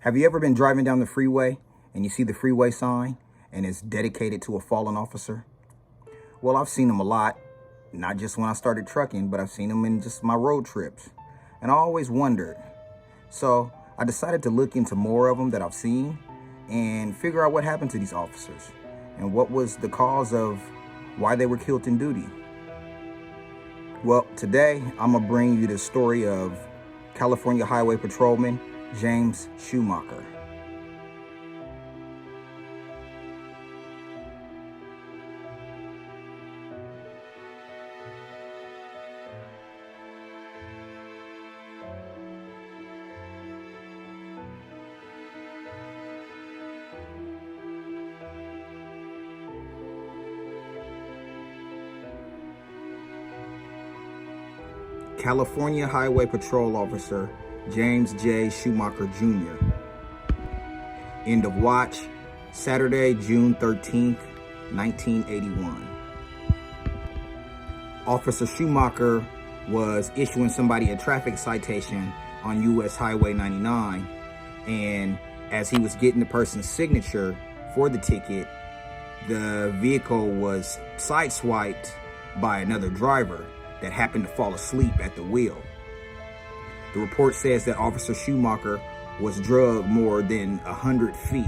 Have you ever been driving down the freeway and you see the freeway sign and it's dedicated to a fallen officer? Well, I've seen them a lot, not just when I started trucking, but I've seen them in just my road trips. And I always wondered. So I decided to look into more of them that I've seen and figure out what happened to these officers and what was the cause of why they were killed in duty. Well, today I'm gonna bring you the story of California Highway Patrolman James Schumacher. California Highway Patrol Officer James J. Schumacher Jr. End of watch, Saturday, June 13th, 1981. Officer Schumacher was issuing somebody a traffic citation on US Highway 99, and as he was getting the person's signature for the ticket, the vehicle was sideswiped by another driver that happened to fall asleep at the wheel. The report says that Officer Schumacher was drugged more than 100 feet.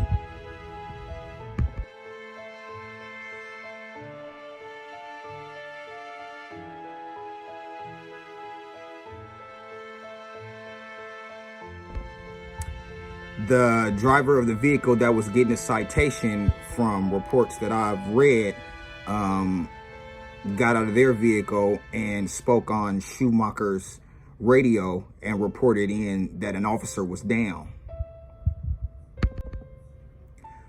The driver of the vehicle that was getting a citation, from reports that I've read, got out of their vehicle and spoke on Schumacher's radio and reported in that an officer was down.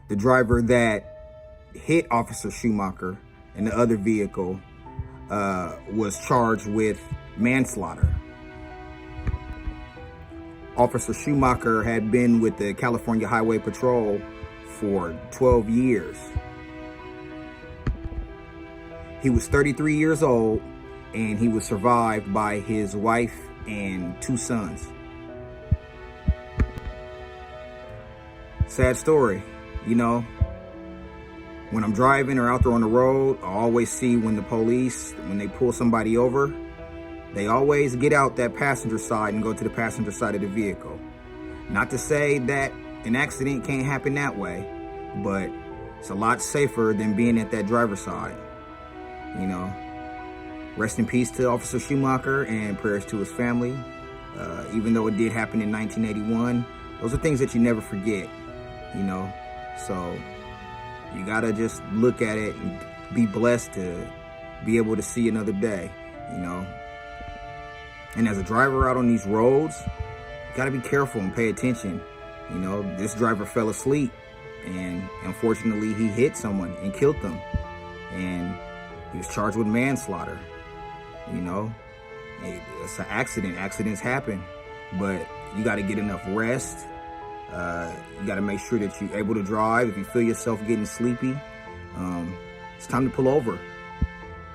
The driver that hit Officer Schumacher in the other vehicle was charged with manslaughter. Officer Schumacher had been with the California Highway Patrol for 12 years. He was 33 years old, and he was survived by his wife and 2 sons. Sad story, you know. When I'm driving or out there on the road, I always see when the police, when they pull somebody over, they always get out that passenger side and go to the passenger side of the vehicle. Not to say that an accident can't happen that way, but it's a lot safer than being at that driver's side. You know, rest in peace to Officer Schumacher and prayers to his family. Even though it did happen in 1981, those are things that you never forget, you know. So you gotta just look at it and be blessed to be able to see another day, you know. And as a driver out on these roads, you gotta be careful and pay attention. You know, this driver fell asleep and unfortunately he hit someone and killed them. And he was charged with manslaughter. You know, it's an accident. Accidents happen, but you got to get enough rest. You got to make sure that you're able to drive. If you feel yourself getting sleepy, it's time to pull over.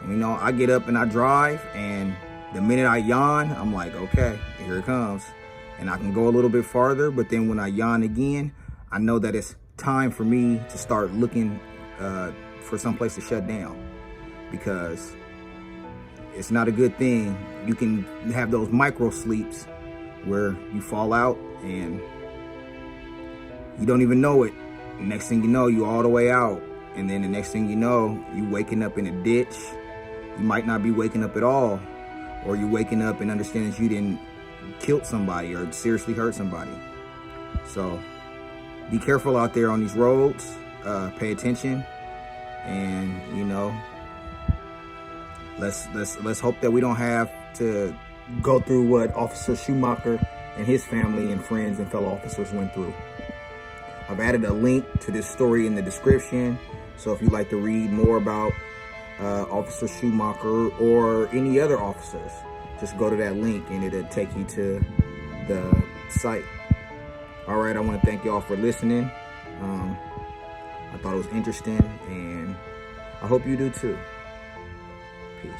And, you know, I get up and I drive, and the minute I yawn, I'm like, okay, here it comes. And I can go a little bit farther, but then when I yawn again, I know that it's time for me to start looking for some place to shut down. Because it's not a good thing. You can have those micro sleeps where you fall out and you don't even know it. The next thing you know, you're all the way out. And then the next thing you know, you waking up in a ditch. You might not be waking up at all. Or you're waking up and understand that you didn't kill somebody or seriously hurt somebody. So be careful out there on these roads. Pay attention. And, you know, Let's hope that we don't have to go through what Officer Schumacher and his family and friends and fellow officers went through. I've added a link to this story in the description. So if you'd like to read more about Officer Schumacher or any other officers, just go to that link and it'll take you to the site. All right, I want to thank y'all for listening. I thought it was interesting, and I hope you do too. Peace.